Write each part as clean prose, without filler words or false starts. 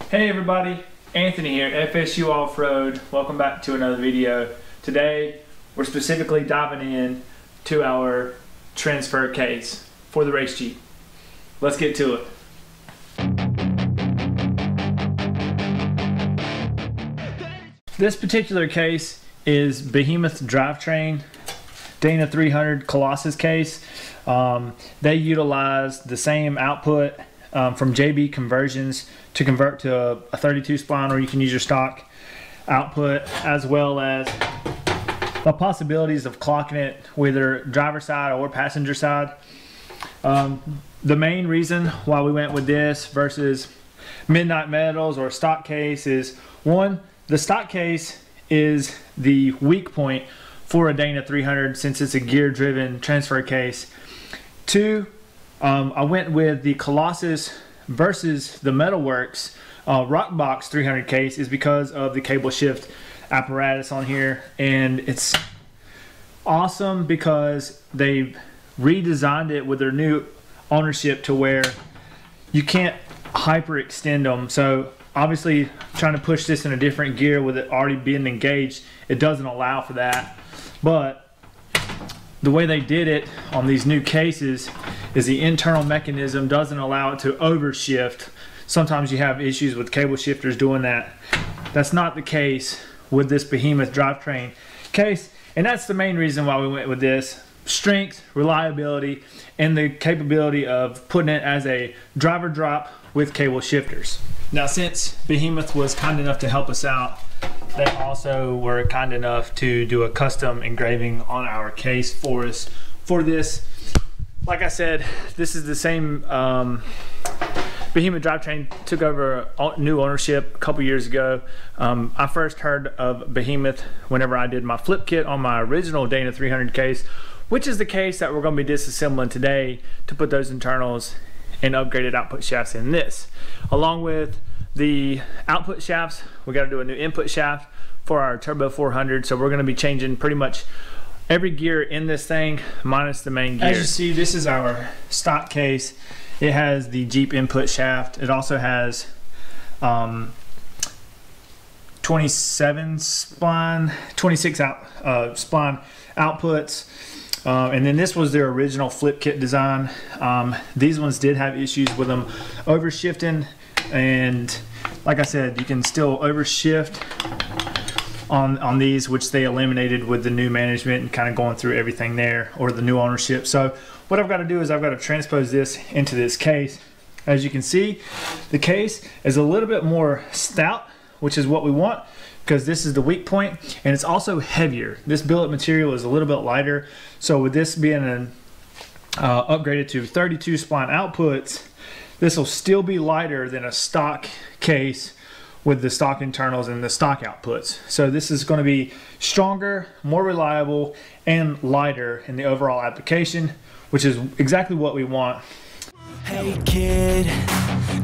Hey everybody, Anthony here, FSU Off-Road. Welcome back to another video. Today we're specifically diving in to our transfer case for the race Jeep. Let's get to it. This particular case is Behemoth drivetrain, Dana 300 Colossus case. They utilize the same output from JB Conversions to convert to a 32 spline, or you can use your stock output, as well as the possibilities of clocking it with either driver side or passenger side. The main reason why we went with this versus Midnight Metals or stock case is, one, the stock case is the weak point for a Dana 300 since it's a gear driven transfer case. Two, I went with the Colossus versus the Metalworks Rockbox 300 case is because of the cable shift apparatus on here, and it's awesome because they redesigned it with their new ownership to where you can't hyperextend them. So obviously trying to push this in a different gear with it already being engaged, it doesn't allow for that. But the way they did it on these new cases is the internal mechanism doesn't allow it to overshift. Sometimes you have issues with cable shifters doing that. That's not the case with this Behemoth drivetrain case, and that's the main reason why we went with this. Strength, reliability, and the capability of putting it as a driver drop with cable shifters. Now, since Behemoth was kind enough to help us out, they also were kind enough to do a custom engraving on our case for us for this. Like I said, this is the same Behemoth drivetrain took over new ownership a couple years ago. I first heard of Behemoth whenever I did my flip kit on my original Dana 300 case, which is the case that we're going to be disassembling today to put those internals and upgraded output shafts in this. Along with the output shafts, we got to do a new input shaft for our Turbo 400. So we're going to be changing pretty much every gear in this thing minus the main gear. As you see, this is our stock case. It has the Jeep input shaft. It also has 27 spline, 26 spline outputs. And then this was their original flip kit design. These ones did have issues with them overshifting, and like I said, you can still overshift on these, which they eliminated with the new management and kind of going through everything there, or the new ownership. So what I've got to do is I've got to transpose this into this case. As you can see, the case is a little bit more stout, which is what we want, because this is the weak point, and it's also heavier. This billet material is a little bit lighter, so with this being an upgraded to 32 spline outputs, this will still be lighter than a stock case with the stock internals and the stock outputs. So this is going to be stronger, more reliable, and lighter in the overall application, which is exactly what we want. Hey kid,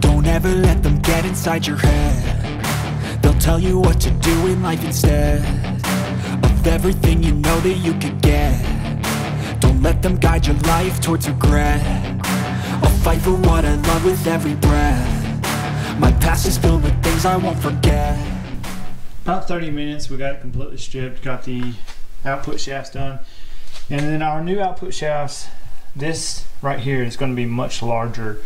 don't ever let them get inside your head. They'll tell you what to do in life instead of everything you know that you could get. Don't let them guide your life towards regret. I'll fight for what I love with every breath. My past is filled with things I won't forget. About 30 minutes, we got it completely stripped, got the output shafts done. And then our new output shafts, this right here is going to be much larger.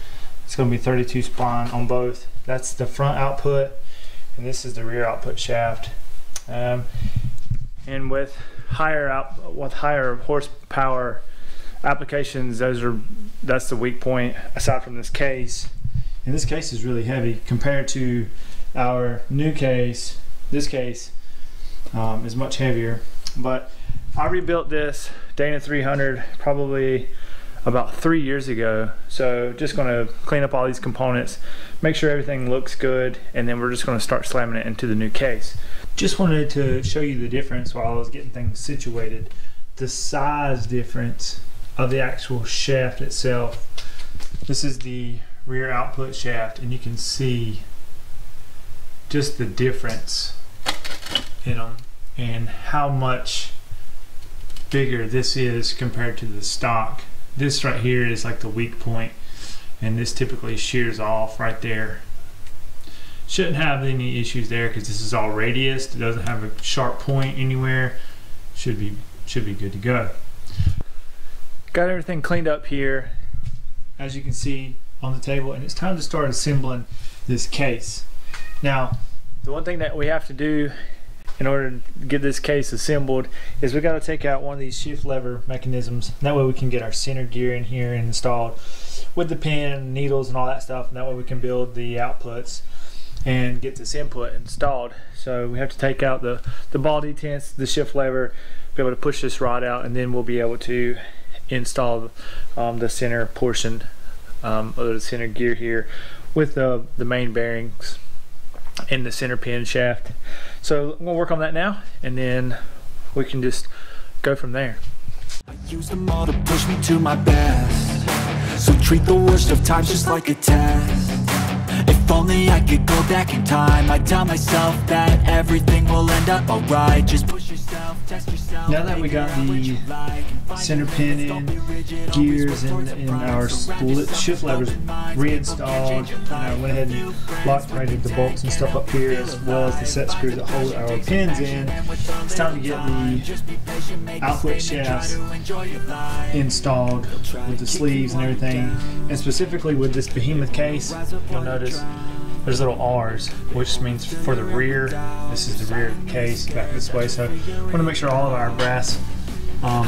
It's going to be 32 spline on both. That's the front output, and this is the rear output shaft. And with higher horsepower applications, that's the weak point aside from this case. And this case is really heavy compared to our new case. This case is much heavier, but I rebuilt this Dana 300 probably about 3 years ago. So just going to clean up all these components, make sure everything looks good, and then we're just going to start slamming it into the new case. Just wanted to show you the difference while I was getting things situated. The size difference of the actual shaft itself. This is the rear output shaft, and you can see just the difference in them and how much bigger this is compared to the stock. This right here is like the weak point, and this typically shears off right there. Shouldn't have any issues there because this is all radiused. It doesn't have a sharp point anywhere. Should be good to go. Got everything cleaned up here, as you can see on the table, and it's time to start assembling this case. Now, the one thing that we have to do in order to get this case assembled is we got to take out one of these shift lever mechanisms. That way we can get our center gear in here and installed with the pin, needles, and all that stuff, and that way we can build the outputs and get this input installed. So we have to take out the ball detents, the shift lever, be able to push this rod out, and then we'll be able to install the center portion of the center gear here with the main bearings and the center pin shaft. So I'm gonna work on that now, and then we can just go from there. I use them all to push me to my best, so treat the worst of times just like a test. If only I could go back in time, I'd tell myself that everything will end up alright. Just push yourself, test yourself. Now that we got the center pin in, gears, and our split shift levers reinstalled, and I went ahead and locked rated the bolts and stuff up here, as well as the set screws that hold our pins in. It's time to get the output shafts installed with the sleeves and everything, and specifically with this behemoth case. You'll notice there's little R's, which means for the rear. This is the rear case back this way, so we want to make sure all of our brass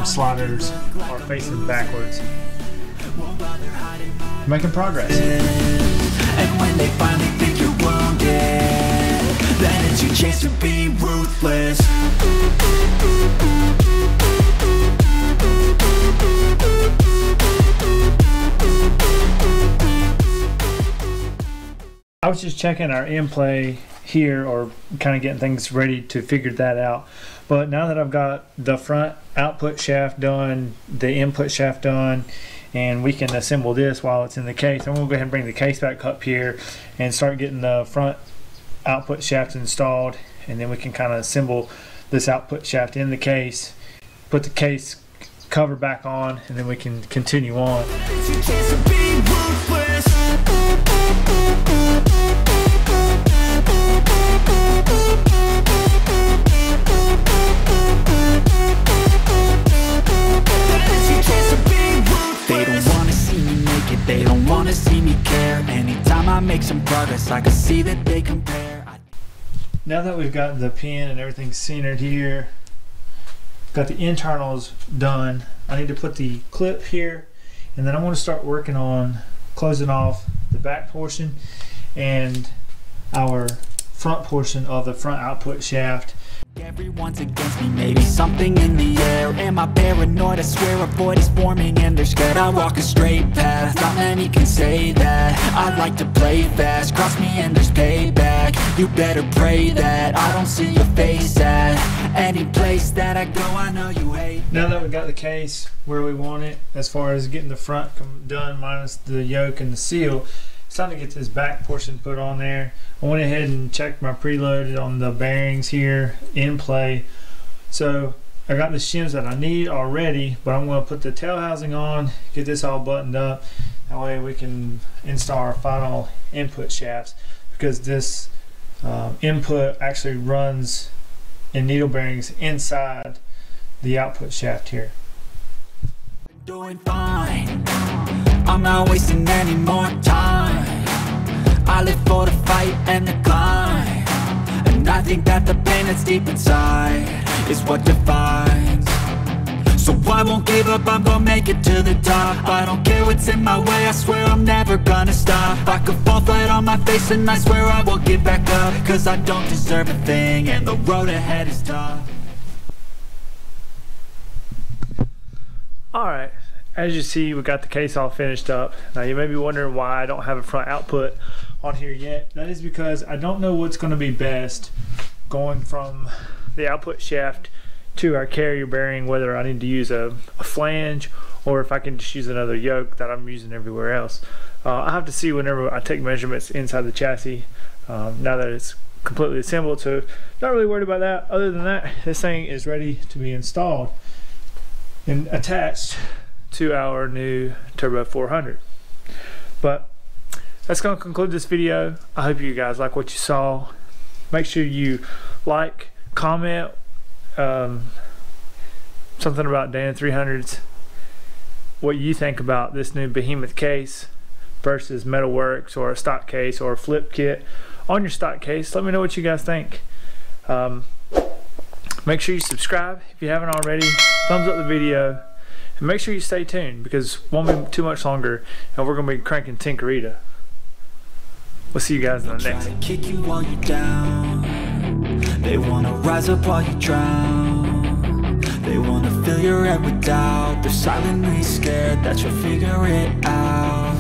sliders are facing backwards. Making progress. And when they finally think you're wounded, then it's your chance to be ruthless. I was just checking our in-play here, or kind of getting things ready to figure that out. But now that I've got the front output shaft done, the input shaft done, and we can assemble this while it's in the case, I'm going to go ahead and bring the case back up here and start getting the front output shaft installed, and then we can kind of assemble this output shaft in the case, put the case cover back on, and then we can continue on. They don't wanna see me care. Anytime I make some progress, I can see that they compare. Now that we've got the pin and everything centered here, got the internals done, I need to put the clip here, and then I want to start working on closing off the back portion and our front portion of the front output shaft. Everyone's against me, maybe something in the air. Am I paranoid? I swear a void is forming and they're scared. I walk a straight path, not many can say that. I like to play fast, cross me and there's payback. You better pray that I don't see your face at any place that I go. I know you hate. Now that we got the case where we want it, as far as getting the front done minus the yoke and the seal, it's time to get this back portion put on there. I went ahead and checked my preloaded on the bearings here in play. So I got the shims that I need already, but I'm going to put the tail housing on, get this all buttoned up. That way we can install our final input shafts, because this input actually runs in needle bearings inside the output shaft here. Doing fine, I'm not wasting any more time. I live for the fight and the climb, and I think that the pain that's deep inside is what defines. So I won't give up, I'm gonna make it to the top. I don't care what's in my way, I swear I'm never gonna stop. I could fall flat on my face and I swear I won't get back up, cause I don't deserve a thing and the road ahead is tough. Alright, as you see, we got the case all finished up. Now you may be wondering why I don't have a front output on here yet. That is because I don't know what's going to be best going from the output shaft to our carrier bearing, whether I need to use a flange or if I can just use another yoke that I'm using everywhere else. I'll have to see whenever I take measurements inside the chassis, now that it's completely assembled. So not really worried about that. Other than that, this thing is ready to be installed and attached to our new Turbo 400. But that's going to conclude this video. I hope you guys like what you saw. Make sure you like, comment something about Dana 300's, what you think about this new behemoth case versus Metalworks or a stock case or a flip kit on your stock case. Let me know what you guys think. Make sure you subscribe if you haven't already. Thumbs up the video, and make sure you stay tuned because it won't be too much longer and we're going to be cranking Tinkerita. We'll see you guys in the next one. Kick you while you're down. They wanna rise up while you drown. They wanna fill your head with doubt. They're silently scared that you'll figure it out.